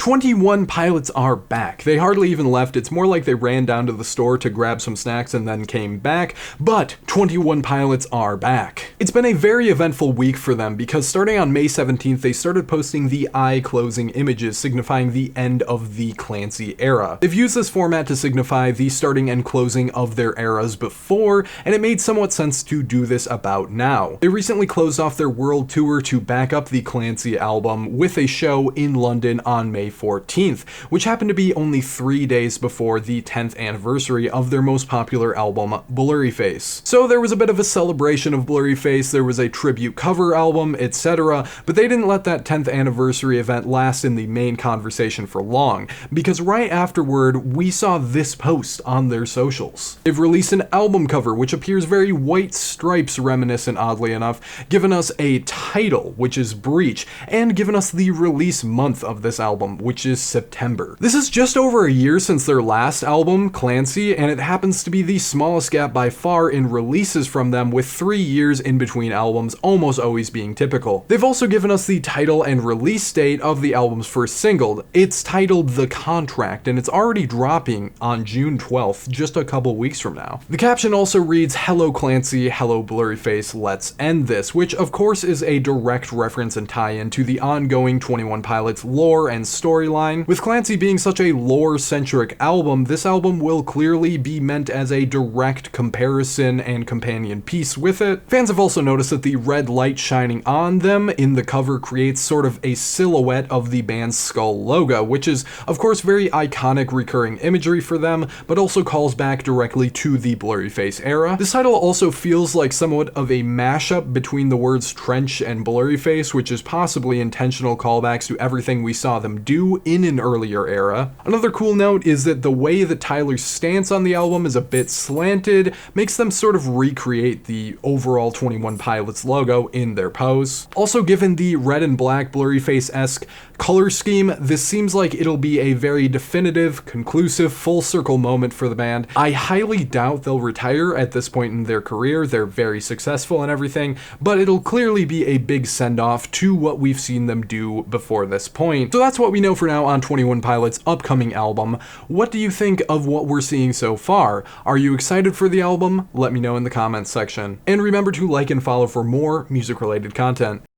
21 Pilots are back. They hardly even left. It's more like they ran down to the store to grab some snacks and then came back, but 21 Pilots are back. It's been a very eventful week for them because starting on May 17th, they started posting the eye closing images signifying the end of the Clancy era. They've used this format to signify the starting and closing of their eras before, and it made somewhat sense to do this about now. They recently closed off their world tour to back up the Clancy album with a show in London on May 14th, which happened to be only 3 days before the 10th anniversary of their most popular album, Blurryface. So there was a bit of a celebration of Blurryface, there was a tribute cover album, etc., but they didn't let that 10th anniversary event last in the main conversation for long, because right afterward, we saw this post on their socials. They've released an album cover, which appears very White Stripes reminiscent, oddly enough, given us a title, which is Breach, and given us the release month of this album, which is September. This is just over a year since their last album, Clancy, and it happens to be the smallest gap by far in releases from them, with 3 years in between albums almost always being typical. They've also given us the title and release date of the album's first single. It's titled The Contract, and it's already dropping on June 12th, just a couple weeks from now. The caption also reads, "Hello Clancy, hello Blurryface, let's end this," which of course is a direct reference and tie-in to the ongoing 21 Pilots lore and storyline. With Clancy being such a lore-centric album, this album will clearly be meant as a direct comparison and companion piece with it. Fans have also noticed that the red light shining on them in the cover creates sort of a silhouette of the band's skull logo, which is of course very iconic recurring imagery for them, but also calls back directly to the Blurryface era. This title also feels like somewhat of a mashup between the words Trench and Blurryface, which is possibly intentional callbacks to everything we saw them do in an earlier era. Another cool note is that the way that Tyler's stance on the album is a bit slanted makes them sort of recreate the overall 21 Pilots logo in their pose. Also, given the red and black Blurryface-esque color scheme, this seems like it'll be a very definitive, conclusive, full circle moment for the band. I highly doubt they'll retire at this point in their career. They're very successful and everything, but it'll clearly be a big send-off to what we've seen them do before this point. So that's what we know for now on 21 Pilots' upcoming album. What do you think of what we're seeing so far? Are you excited for the album? Let me know in the comments section. And remember to like and follow for more music-related content.